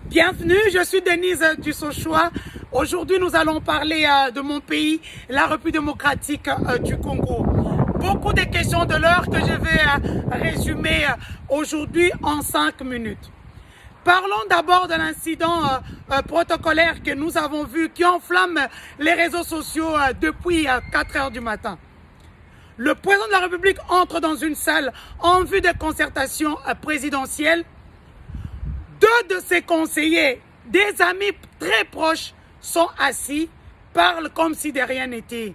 Bienvenue, je suis Denise Dussochoa. Aujourd'hui, nous allons parler de mon pays, la République démocratique du Congo. Beaucoup de questions de l'heure que je vais résumer aujourd'hui en 5 minutes. Parlons d'abord de l'incident protocolaire que nous avons vu qui enflamme les réseaux sociaux depuis 4 heures du matin. Le président de la République entre dans une salle en vue de concertation présidentielle. 2 de ses conseillers, des amis très proches, sont assis, parlent comme si de rien n'était.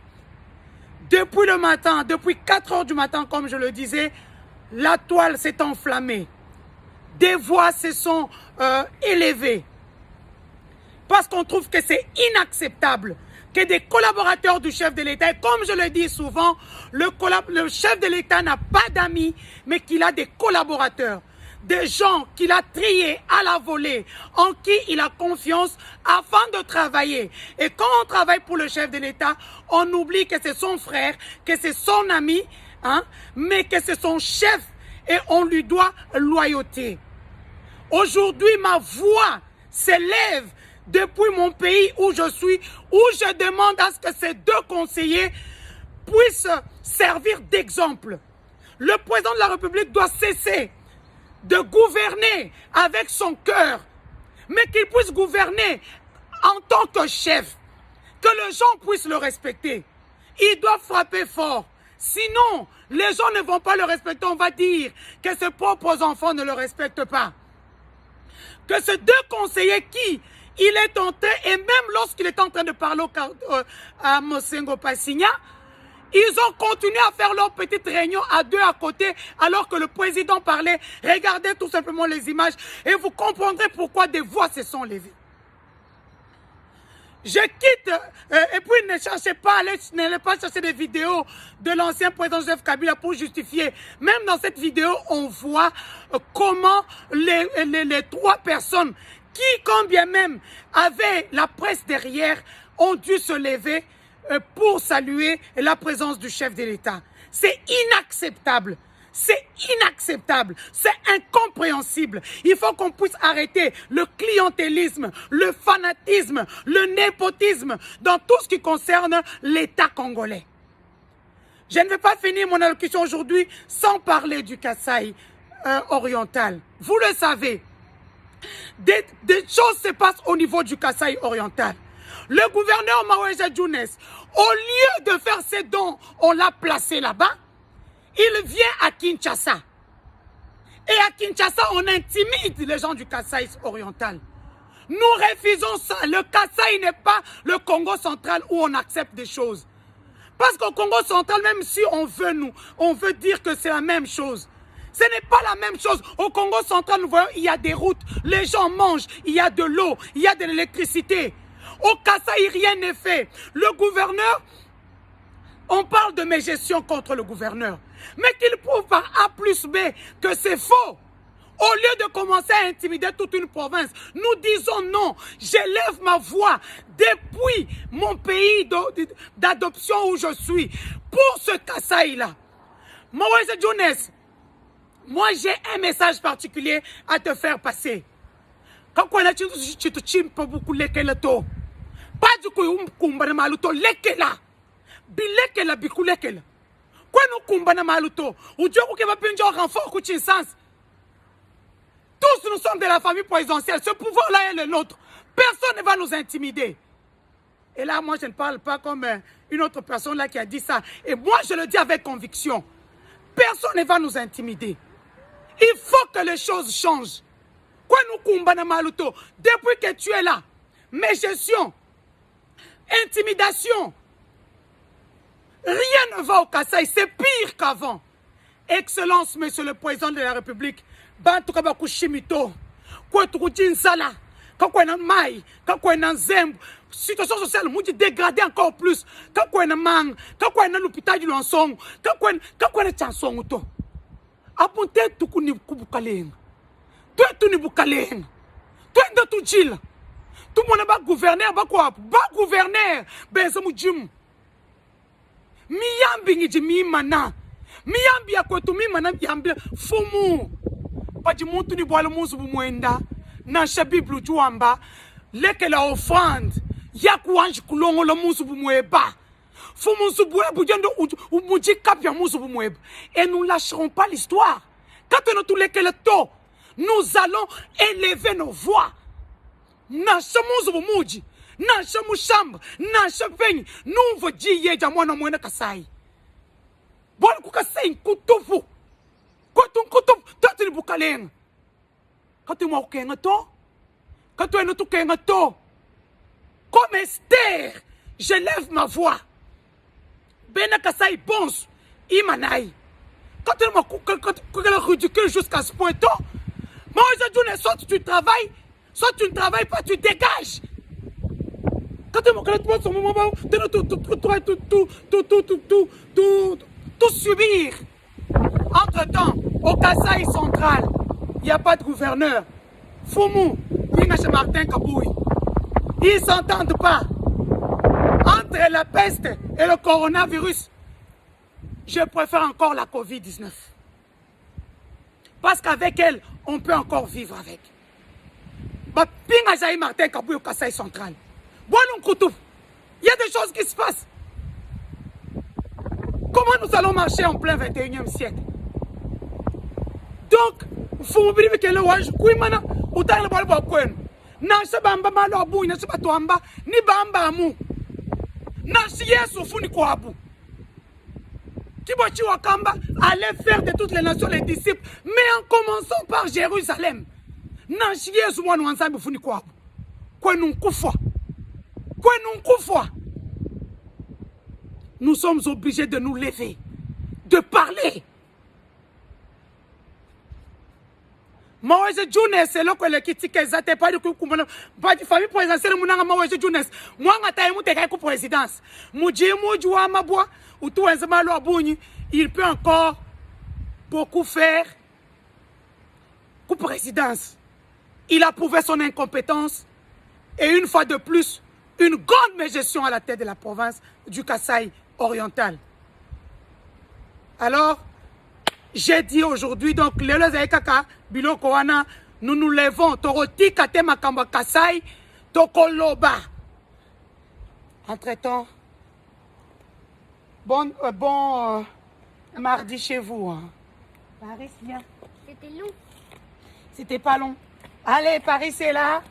Depuis le matin, depuis 4 heures du matin, comme je le disais, la toile s'est enflammée. Des voix se sont élevées. Parce qu'on trouve que c'est inacceptable que des collaborateurs du chef de l'État, et comme je le dis souvent, le chef de l'État n'a pas d'amis, mais qu'il a des collaborateurs. Des gens qu'il a triés à la volée, en qui il a confiance afin de travailler. Et quand on travaille pour le chef de l'État, on oublie que c'est son frère, que c'est son ami, mais que c'est son chef et on lui doit loyauté. Aujourd'hui, ma voix s'élève depuis mon pays où je suis, où je demande à ce que ces 2 conseillers puissent servir d'exemple. Le président de la République doit cesser de gouverner avec son cœur, mais qu'il puisse gouverner en tant que chef, que les gens puissent le respecter. Il doit frapper fort. Sinon, les gens ne vont pas le respecter. On va dire que ses propres enfants ne le respectent pas. Que ces 2 conseillers qui, il est en train, et même lorsqu'il est en train de parler à Mosengo Passigna, ils ont continué à faire leur petite réunion à 2 à côté alors que le président parlait. Regardez tout simplement les images et vous comprendrez pourquoi des voix se sont levées. Je quitte et puis n'allez pas chercher des vidéos de l'ancien président Joseph Kabila pour justifier. Même dans cette vidéo, on voit comment les 3 personnes qui, quand bien même, avaient la presse derrière, ont dû se lever pour saluer la présence du chef de l'État. C'est inacceptable. C'est inacceptable. C'est incompréhensible. Il faut qu'on puisse arrêter le clientélisme, le fanatisme, le népotisme dans tout ce qui concerne l'État congolais. Je ne vais pas finir mon allocution aujourd'hui sans parler du Kasaï oriental. Vous le savez, des choses se passent au niveau du Kasaï oriental. Le gouverneur Maweja Younes, au lieu de faire ses dons, on l'a placé là-bas. Il vient à Kinshasa. Et à Kinshasa, on intimide les gens du Kasaï oriental. Nous refusons ça. Le Kasaï n'est pas le Congo central où on accepte des choses. Parce qu'au Congo central, même si on veut dire que c'est la même chose. Ce n'est pas la même chose. Au Congo central, nous voyons, il y a des routes, les gens mangent, il y a de l'eau, il y a de l'électricité. Au Kasaï, rien n'est fait. Le gouverneur, on parle de mes gestions contre le gouverneur. Mais qu'il prouve par A plus B que c'est faux. Au lieu de commencer à intimider toute une province, nous disons non. J'élève ma voix depuis mon pays d'adoption où je suis. Pour ce Kasaï-là. Maweja Younes, moi j'ai un message particulier à te faire passer. Quand on a beaucoup de pas du coup, kumbana maluto lekela. Bilekela bikulekela. Quoi nous kumbana maluto? Ou Dieu qui va pincher un renfort sens. Tous nous sommes de la famille présidentielle. Ce pouvoir-là est le nôtre. Personne ne va nous intimider. Et là, moi, je ne parle pas comme une autre personne là qui a dit ça. Et moi, je le dis avec conviction. Personne ne va nous intimider. Il faut que les choses changent. Quoi nous kumbana maluto? Depuis que tu es là, mes gestions, intimidation. Rien ne va au Kasaï, c'est pire qu'avant. Excellence, monsieur le président de la République. Bantu kabaku shimito. Kwa tukujinsala. Kakwa na mai. Kakwa na zembu. Situation sociale, mouti dégradée encore plus. Kakwa na mang. Kakwa na l'hôpital du Lansong. Kakwa na chansong to. Apunte tukuni kubukalenga. Toi tu ni bukalenga. Toi ndo tu jila. Tout le monde va gouverner, va quoi? Va gouverner. Ben, c'est mon jim. Miyambi ngi mi mana. Miyambi ya kwetu mi mana yambi fumu. Paji muntu ni bwala musu bumwenda. na Bible tuamba leke la offrande ya kuanji kulongo la musu bumweba fu musu bumweba jendo umuji kapya musu bumweba et nous lâcherons pas l'histoire quand nous tous leke le to nous allons élever nos voix na shamuzu bumuji na shamushamba na shapeni numvo jiye mwana mwena Kasai bon kukasai kutufu kutufu tatili bukalenga katu mo kenga to katu eno tu kenga to comme Esther je lève ma voix bena Kasai pense imanai katu mo kukala ridicule jusqu'à ce point to moi aujourd'hui soit tu travailles soit tu ne travailles pas tu dégages quand tu m'as son moment tout subir. Entre-temps, au Kasai central, il n'y a pas de gouverneur. Foumou, chez Martin Kabouy. Ils ne s'entendent pas. Entre la peste et le coronavirus, je préfère encore la Covid-19. Parce qu'avec elle, on peut encore vivre avec. Pinga Jaï Martin Kabouy au Kasai central. Il y a des choses qui se passent. Comment nous allons marcher en plein 21e siècle? Donc, il faut oublier que le ouage, Kouimana, ou dans le balbo, Nasha Bamba Malabou, Nasha Batuamba, ni Bamba Amou. Nasha Yesu Funi Kouabou. Kibochi Wakamba allait faire de toutes les nations les disciples, mais en commençant par Jérusalem. Nasha Yesu Mouanou ensemble Funi Kouabou. Kouenou Koufa. Nous sommes obligés de nous lever, de parler. Maweje Jones, c'est là que le critique exact pas de pas de famille présidentielle munanga Maweje Jones. Moi ngata mu te kai ku présidence. Muji mujwa mabwa utu wenzema lo abunyi, il peut encore beaucoup faire ku présidence. Il a prouvé son incompétence et une fois de plus une grande mégestion à la tête de la province du Kasai oriental. Alors, j'ai dit aujourd'hui, donc, nous nous levons, Toroti Kate Makamba Kasai, Tokoloba. Entre-temps, bon mardi chez vous. Hein. Paris, viens. C'était long. C'était pas long. Allez, Paris, c'est là.